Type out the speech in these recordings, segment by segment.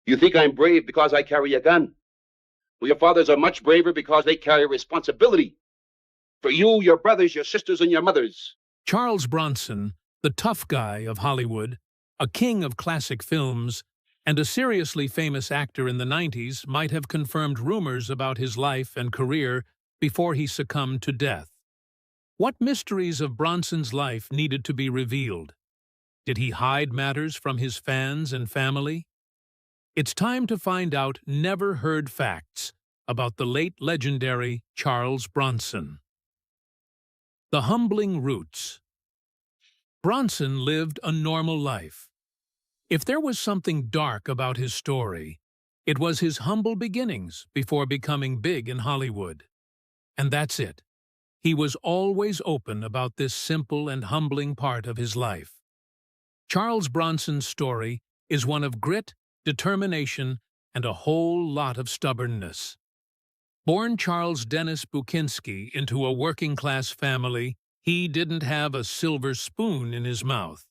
You think I'm brave because I carry a gun? Well, your fathers are much braver because they carry responsibility. For you, your brothers, your sisters, and your mothers. Charles Bronson, the tough guy of Hollywood, a king of classic films, and a seriously famous actor in the 90s, might have confirmed rumors about his life and career before he succumbed to death. What mysteries of Bronson's life needed to be revealed? Did he hide matters from his fans and family? It's time to find out never-heard facts about the late legendary Charles Bronson. The humbling roots. Bronson lived a normal life. If there was something dark about his story, it was his humble beginnings before becoming big in Hollywood. And that's it. He was always open about this simple and humbling part of his life. Charles Bronson's story is one of grit, determination, and a whole lot of stubbornness. Born Charles Dennis Bukinski into a working-class family, he didn't have a silver spoon in his mouth.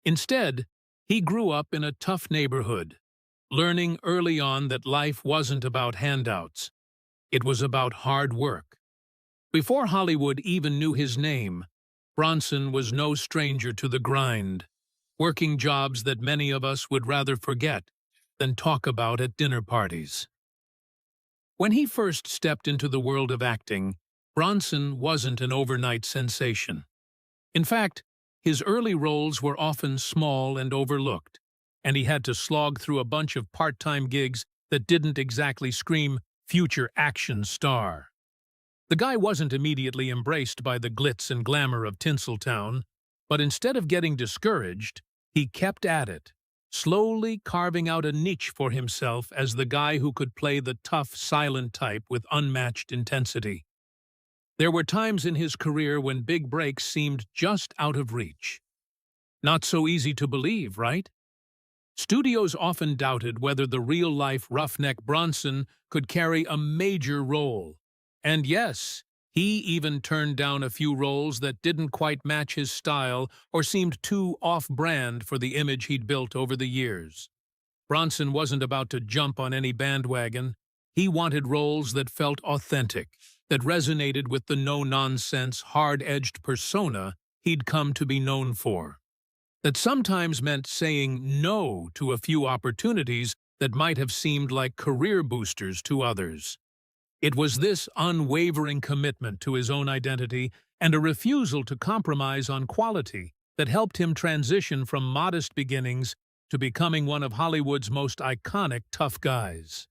Instead, he grew up in a tough neighborhood, learning early on that life wasn't about handouts. It was about hard work. Before Hollywood even knew his name, Bronson was no stranger to the grind, working jobs that many of us would rather forget than talk about at dinner parties. When he first stepped into the world of acting, Bronson wasn't an overnight sensation. In fact, his early roles were often small and overlooked, and he had to slog through a bunch of part-time gigs that didn't exactly scream future action star. The guy wasn't immediately embraced by the glitz and glamour of Tinseltown, but instead of getting discouraged, he kept at it, slowly carving out a niche for himself as the guy who could play the tough, silent type with unmatched intensity. There were times in his career when big breaks seemed just out of reach. Not so easy to believe, right? Studios often doubted whether the real-life roughneck Bronson could carry a major role. And yes, he even turned down a few roles that didn't quite match his style or seemed too off-brand for the image he'd built over the years. Bronson wasn't about to jump on any bandwagon. He wanted roles that felt authentic, that resonated with the no-nonsense, hard-edged persona he'd come to be known for. That sometimes meant saying no to a few opportunities that might have seemed like career boosters to others. It was this unwavering commitment to his own identity and a refusal to compromise on quality that helped him transition from modest beginnings to becoming one of Hollywood's most iconic tough guys.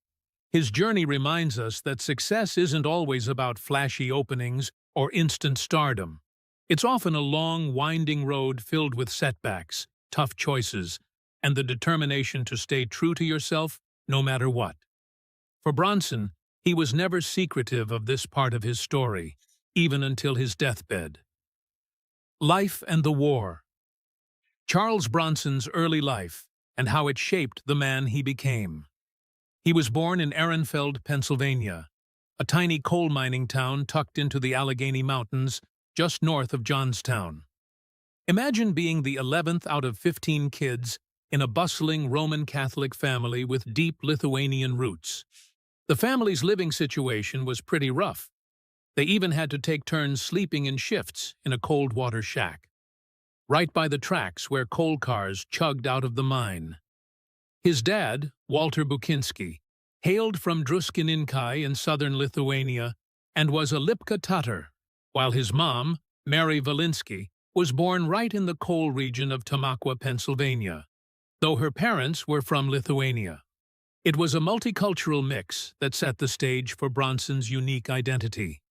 His journey reminds us that success isn't always about flashy openings or instant stardom. It's often a long, winding road filled with setbacks, tough choices, and the determination to stay true to yourself no matter what. For Bronson, he was never secretive of this part of his story, even until his deathbed. Life and the War. Charles Bronson's early life and how it shaped the man he became. He was born in Ehrenfeld, Pennsylvania, a tiny coal mining town tucked into the Allegheny Mountains just north of Johnstown. Imagine being the 11th out of 15 kids in a bustling Roman Catholic family with deep Lithuanian roots. The family's living situation was pretty rough. They even had to take turns sleeping in shifts in a cold water shack, right by the tracks where coal cars chugged out of the mine. His dad, Walter Bukinski, hailed from Druskininkai in southern Lithuania and was a Lipka Tatar, while his mom, Mary Velinski, was born right in the coal region of Tamaqua, Pennsylvania, though her parents were from Lithuania. It was a multicultural mix that set the stage for Bronson's unique identity.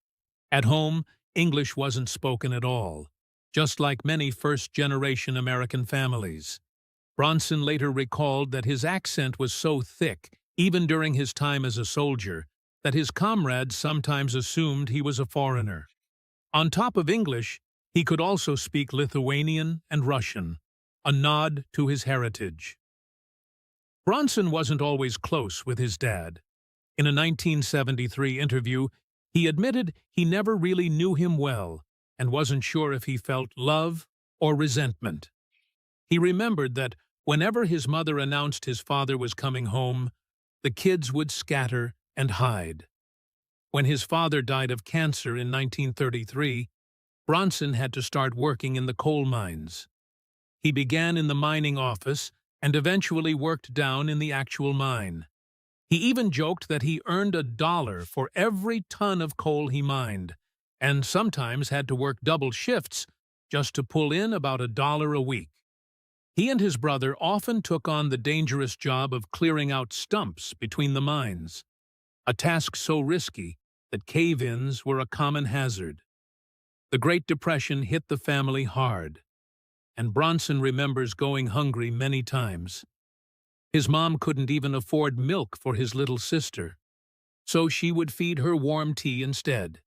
At home, English wasn't spoken at all, just like many first-generation American families. Bronson later recalled that his accent was so thick, even during his time as a soldier, that his comrades sometimes assumed he was a foreigner. On top of English, he could also speak Lithuanian and Russian, a nod to his heritage. Bronson wasn't always close with his dad. In a 1973 interview, he admitted he never really knew him well and wasn't sure if he felt love or resentment. He remembered that Whenever his mother announced his father was coming home, the kids would scatter and hide. When his father died of cancer in 1933, Bronson had to start working in the coal mines. He began in the mining office and eventually worked down in the actual mine. He even joked that he earned $1 for every ton of coal he mined, and sometimes had to work double shifts just to pull in about $1 a week. He and his brother often took on the dangerous job of clearing out stumps between the mines, a task so risky that cave-ins were a common hazard. The Great Depression hit the family hard, and Bronson remembers going hungry many times. His mom couldn't even afford milk for his little sister, so she would feed her warm tea instead.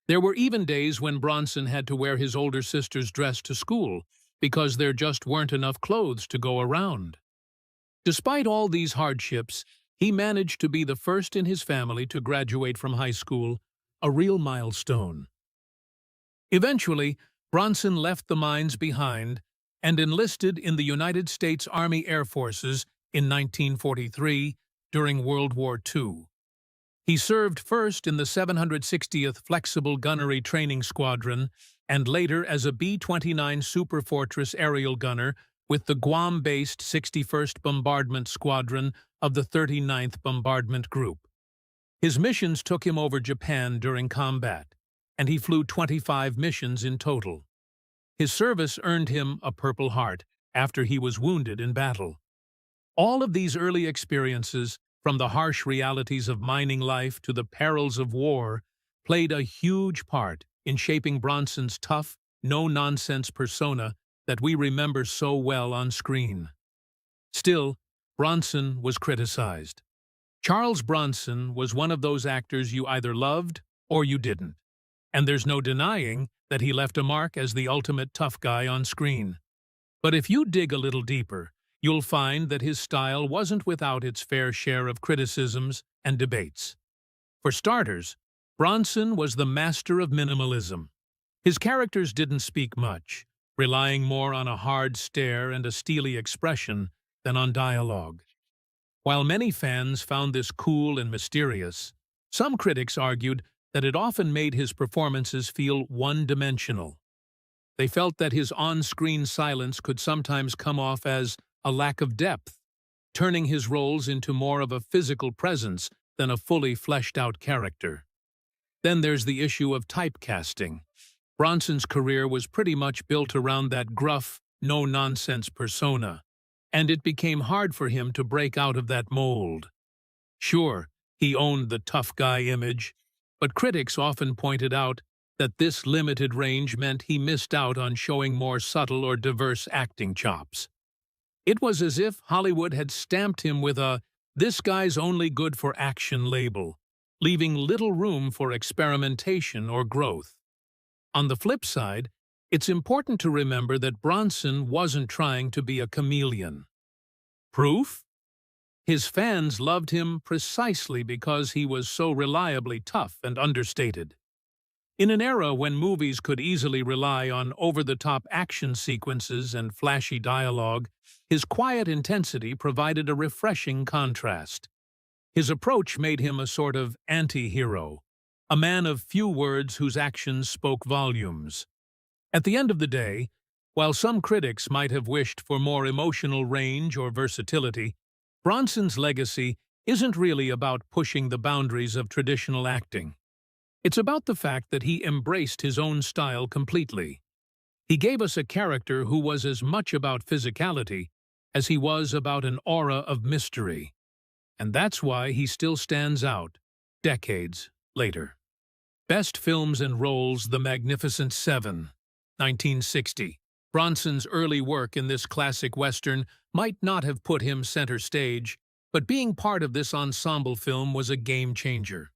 There were even days when Bronson had to wear his older sister's dress to school because there just weren't enough clothes to go around. Despite all these hardships, he managed to be the first in his family to graduate from high school, a real milestone. Eventually, Bronson left the mines behind and enlisted in the United States Army Air Forces in 1943 during World War II. He served first in the 760th Flexible Gunnery Training Squadron and later as a B-29 Superfortress aerial gunner with the Guam-based 61st Bombardment Squadron of the 39th Bombardment Group. His missions took him over Japan during combat, and he flew 25 missions in total. His service earned him a Purple Heart after he was wounded in battle. All of these early experiences, from the harsh realities of mining life to the perils of war, played a huge part in shaping Bronson's tough, no-nonsense persona that we remember so well on screen. Still, Bronson was criticized. Charles Bronson was one of those actors you either loved or you didn't, and there's no denying that he left a mark as the ultimate tough guy on screen. But if you dig a little deeper, you'll find that his style wasn't without its fair share of criticisms and debates. For starters, Bronson was the master of minimalism. His characters didn't speak much, relying more on a hard stare and a steely expression than on dialogue. While many fans found this cool and mysterious, some critics argued that it often made his performances feel one-dimensional. They felt that his on-screen silence could sometimes come off as a lack of depth, turning his roles into more of a physical presence than a fully fleshed-out character. Then there's the issue of typecasting. Bronson's career was pretty much built around that gruff, no-nonsense persona, and it became hard for him to break out of that mold. Sure, he owned the tough guy image, but critics often pointed out that this limited range meant he missed out on showing more subtle or diverse acting chops. It was as if Hollywood had stamped him with a "this guy's only good for action" label, leaving little room for experimentation or growth. On the flip side, it's important to remember that Bronson wasn't trying to be a chameleon. Proof? His fans loved him precisely because he was so reliably tough and understated. In an era when movies could easily rely on over-the-top action sequences and flashy dialogue, his quiet intensity provided a refreshing contrast. His approach made him a sort of anti-hero, a man of few words whose actions spoke volumes. At the end of the day, while some critics might have wished for more emotional range or versatility, Bronson's legacy isn't really about pushing the boundaries of traditional acting. It's about the fact that he embraced his own style completely. He gave us a character who was as much about physicality as he was about an aura of mystery. And that's why he still stands out, decades later. Best Films and Roles: The Magnificent Seven, 1960. Bronson's early work in this classic Western might not have put him center stage, but being part of this ensemble film was a game-changer.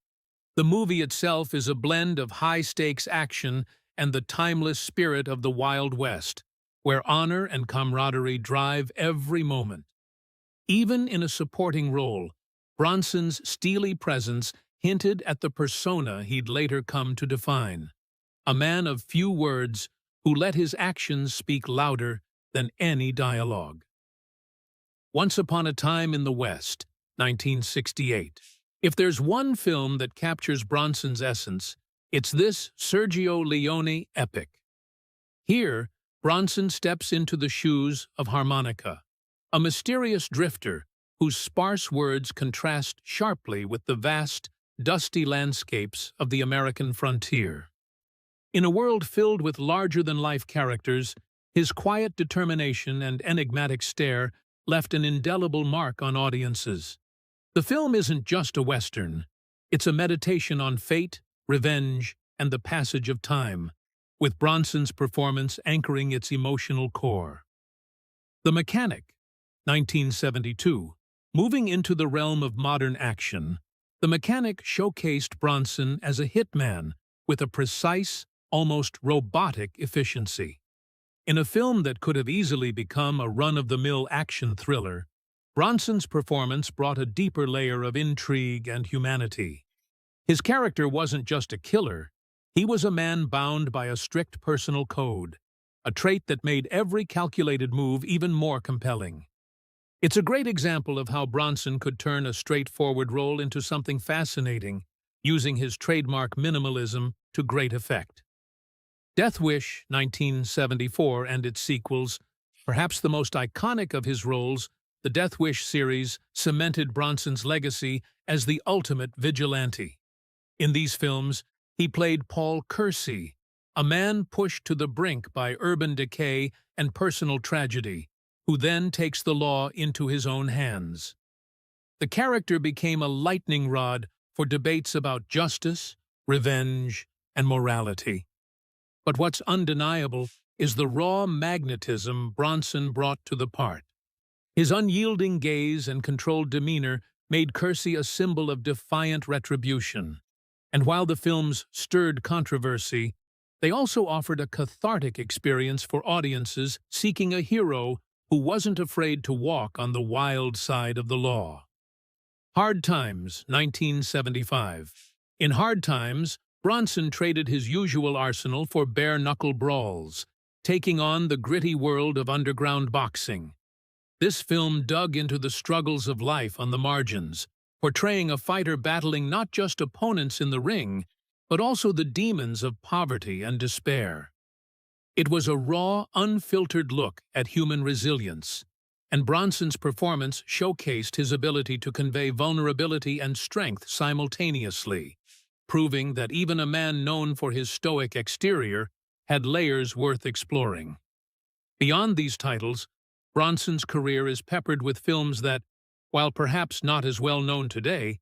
The movie itself is a blend of high-stakes action and the timeless spirit of the Wild West, where honor and camaraderie drive every moment. Even in a supporting role, Bronson's steely presence hinted at the persona he'd later come to define, a man of few words who let his actions speak louder than any dialogue. Once Upon a Time in the West, 1968. If there's one film that captures Bronson's essence, it's this Sergio Leone epic. Here, Bronson steps into the shoes of Harmonica, a mysterious drifter whose sparse words contrast sharply with the vast, dusty landscapes of the American frontier. In a world filled with larger-than-life characters, his quiet determination and enigmatic stare left an indelible mark on audiences. The film isn't just a Western. It's a meditation on fate, revenge, and the passage of time, with Bronson's performance anchoring its emotional core. The Mechanic, 1972. Moving into the realm of modern action, The Mechanic showcased Bronson as a hitman with a precise, almost robotic efficiency. In a film that could have easily become a run-of-the-mill action thriller, Bronson's performance brought a deeper layer of intrigue and humanity. His character wasn't just a killer, he was a man bound by a strict personal code, a trait that made every calculated move even more compelling. It's a great example of how Bronson could turn a straightforward role into something fascinating, using his trademark minimalism to great effect. Death Wish, 1974, and its sequels, perhaps the most iconic of his roles, the Death Wish series cemented Bronson's legacy as the ultimate vigilante. In these films, he played Paul Kersey, a man pushed to the brink by urban decay and personal tragedy, who then takes the law into his own hands. The character became a lightning rod for debates about justice, revenge, and morality. But what's undeniable is the raw magnetism Bronson brought to the part. His unyielding gaze and controlled demeanor made Kersey a symbol of defiant retribution. And while the films stirred controversy, they also offered a cathartic experience for audiences seeking a hero who wasn't afraid to walk on the wild side of the law. Hard Times, 1975. In Hard Times, Bronson traded his usual arsenal for bare-knuckle brawls, taking on the gritty world of underground boxing. This film dug into the struggles of life on the margins, portraying a fighter battling not just opponents in the ring, but also the demons of poverty and despair. It was a raw, unfiltered look at human resilience, and Bronson's performance showcased his ability to convey vulnerability and strength simultaneously, proving that even a man known for his stoic exterior had layers worth exploring. Beyond these titles, Bronson's career is peppered with films that, while perhaps not as well known today,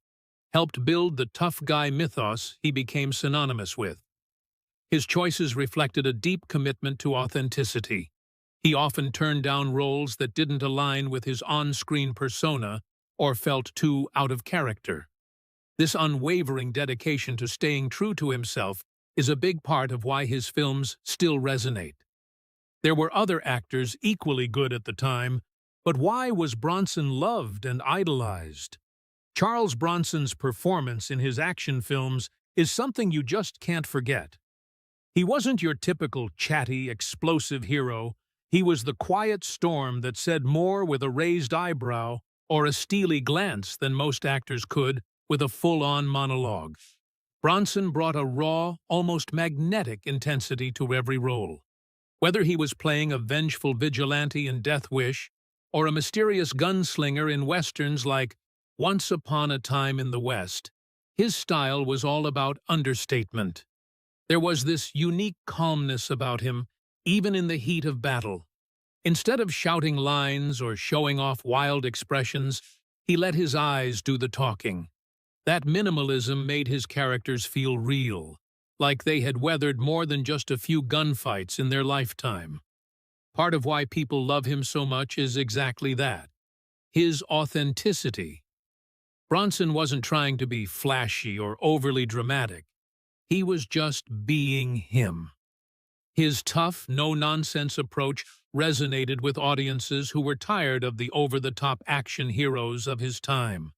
helped build the tough guy mythos he became synonymous with. His choices reflected a deep commitment to authenticity. He often turned down roles that didn't align with his on-screen persona or felt too out of character. This unwavering dedication to staying true to himself is a big part of why his films still resonate. There were other actors equally good at the time, but why was Bronson loved and idolized? Charles Bronson's performance in his action films is something you just can't forget. He wasn't your typical chatty, explosive hero. He was the quiet storm that said more with a raised eyebrow or a steely glance than most actors could with a full-on monologue. Bronson brought a raw, almost magnetic intensity to every role. Whether he was playing a vengeful vigilante in Death Wish or a mysterious gunslinger in westerns like Once Upon a Time in the West, his style was all about understatement. There was this unique calmness about him, even in the heat of battle. Instead of shouting lines or showing off wild expressions, he let his eyes do the talking. That minimalism made his characters feel real, like they had weathered more than just a few gunfights in their lifetime. Part of why people love him so much is exactly that, his authenticity. Bronson wasn't trying to be flashy or overly dramatic. He was just being him. His tough, no-nonsense approach resonated with audiences who were tired of the over-the-top action heroes of his time.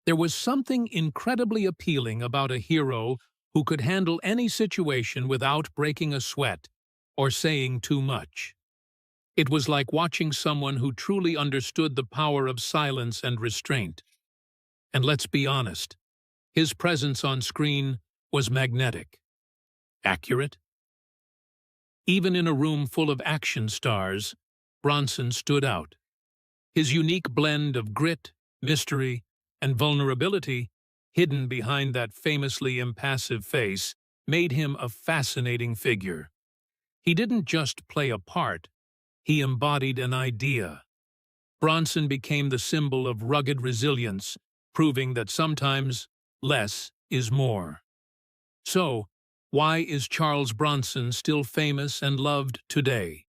There was something incredibly appealing about a hero who could handle any situation without breaking a sweat or saying too much. It was like watching someone who truly understood the power of silence and restraint. And let's be honest, his presence on screen was magnetic. Accurate? Even in a room full of action stars, Bronson stood out. His unique blend of grit, mystery, and vulnerability, hidden behind that famously impassive face, made him a fascinating figure. He didn't just play a part, he embodied an idea. Bronson became the symbol of rugged resilience, proving that sometimes less is more. So, why is Charles Bronson still famous and loved today?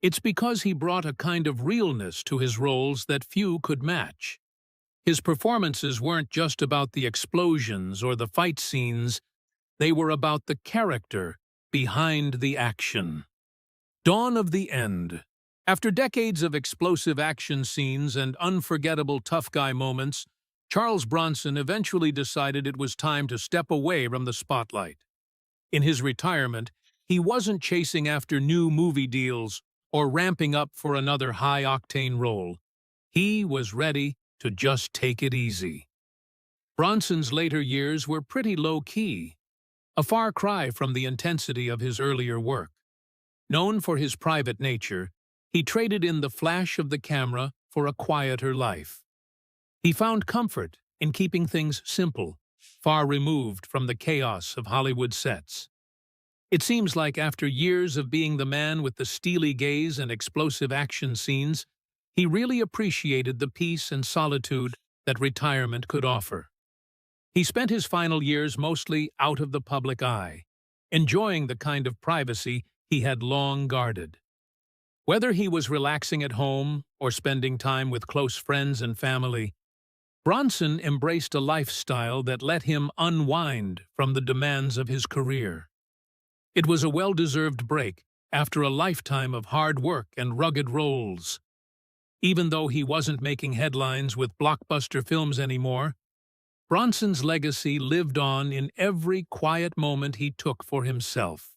It's because he brought a kind of realness to his roles that few could match. His performances weren't just about the explosions or the fight scenes, they were about the character behind the action. Dawn of the End. After decades of explosive action scenes and unforgettable tough guy moments, Charles Bronson eventually decided it was time to step away from the spotlight. In his retirement, he wasn't chasing after new movie deals or ramping up for another high-octane role. He was ready to just take it easy. Bronson's later years were pretty low-key, a far cry from the intensity of his earlier work. Known for his private nature, he traded in the flash of the camera for a quieter life. He found comfort in keeping things simple, far removed from the chaos of Hollywood sets. It seems like after years of being the man with the steely gaze and explosive action scenes, he really appreciated the peace and solitude that retirement could offer. He spent his final years mostly out of the public eye, enjoying the kind of privacy he had long guarded. Whether he was relaxing at home or spending time with close friends and family, Bronson embraced a lifestyle that let him unwind from the demands of his career. It was a well-deserved break after a lifetime of hard work and rugged roles. Even though he wasn't making headlines with blockbuster films anymore, Bronson's legacy lived on in every quiet moment he took for himself.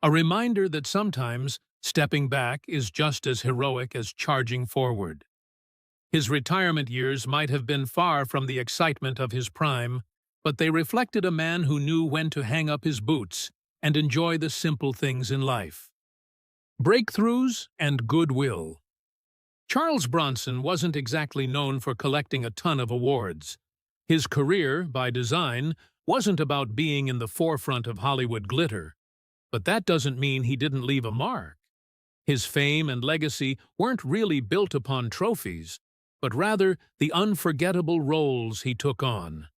A reminder that sometimes stepping back is just as heroic as charging forward. His retirement years might have been far from the excitement of his prime, but they reflected a man who knew when to hang up his boots and enjoy the simple things in life. Breakthroughs and goodwill. Charles Bronson wasn't exactly known for collecting a ton of awards. His career, by design, wasn't about being in the forefront of Hollywood glitter. But that doesn't mean he didn't leave a mark. His fame and legacy weren't really built upon trophies, but rather the unforgettable roles he took on.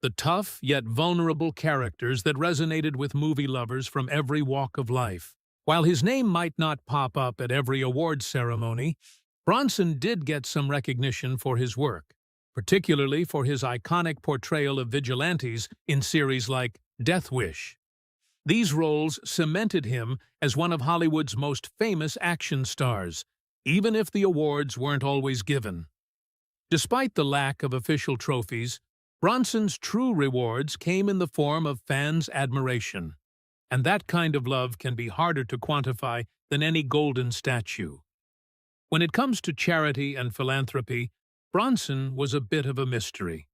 The tough yet vulnerable characters that resonated with movie lovers from every walk of life. While his name might not pop up at every awards ceremony, Bronson did get some recognition for his work, particularly for his iconic portrayal of vigilantes in series like Death Wish. These roles cemented him as one of Hollywood's most famous action stars, even if the awards weren't always given. Despite the lack of official trophies, Bronson's true rewards came in the form of fans' admiration, and that kind of love can be harder to quantify than any golden statue. When it comes to charity and philanthropy, Bronson was a bit of a mystery.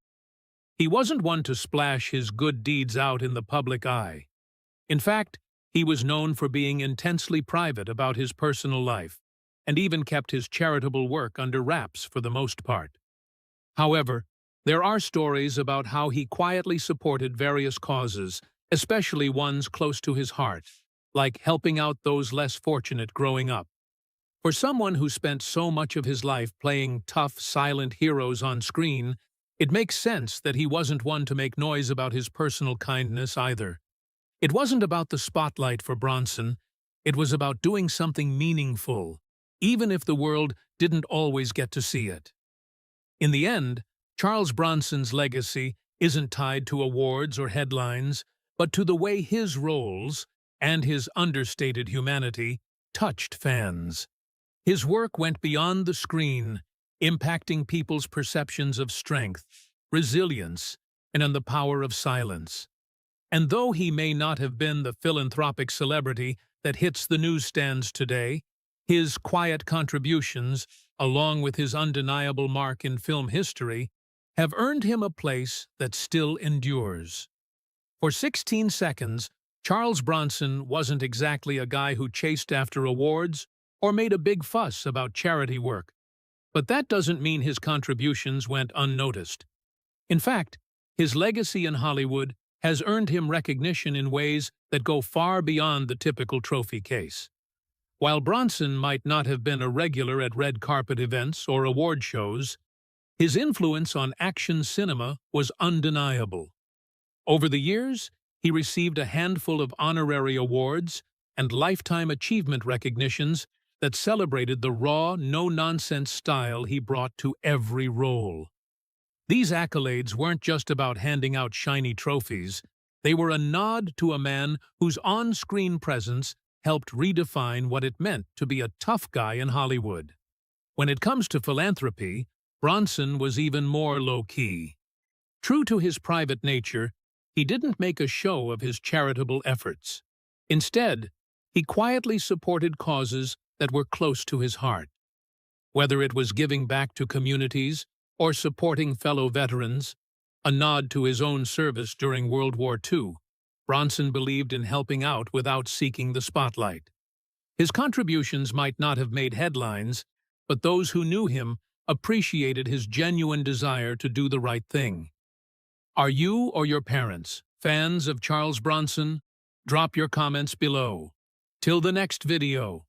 He wasn't one to splash his good deeds out in the public eye. In fact, he was known for being intensely private about his personal life, and even kept his charitable work under wraps for the most part. However, there are stories about how he quietly supported various causes, especially ones close to his heart, like helping out those less fortunate growing up. For someone who spent so much of his life playing tough, silent heroes on screen, it makes sense that he wasn't one to make noise about his personal kindness either. It wasn't about the spotlight for Bronson, it was about doing something meaningful, even if the world didn't always get to see it. In the end, Charles Bronson's legacy isn't tied to awards or headlines, but to the way his roles, and his understated humanity, touched fans. His work went beyond the screen, impacting people's perceptions of strength, resilience, and on the power of silence. And though he may not have been the philanthropic celebrity that hits the newsstands today, His quiet contributions, along with his undeniable mark in film history, have earned him a place that still endures. For 16 seconds, Charles Bronson wasn't exactly a guy who chased after awards or made a big fuss about charity work. But that doesn't mean his contributions went unnoticed. In fact, his legacy in Hollywood has earned him recognition in ways that go far beyond the typical trophy case. While Bronson might not have been a regular at red carpet events or award shows, his influence on action cinema was undeniable. Over the years, he received a handful of honorary awards and lifetime achievement recognitions that celebrated the raw, no-nonsense style he brought to every role. These accolades weren't just about handing out shiny trophies. They were a nod to a man whose on-screen presence helped redefine what it meant to be a tough guy in Hollywood. When it comes to philanthropy, Bronson was even more low-key. True to his private nature, he didn't make a show of his charitable efforts. Instead, he quietly supported causes that were close to his heart. Whether it was giving back to communities or supporting fellow veterans, a nod to his own service during World War II, Bronson believed in helping out without seeking the spotlight. His contributions might not have made headlines, but those who knew him appreciated his genuine desire to do the right thing. Are you or your parents fans of Charles Bronson? Drop your comments below. Till the next video.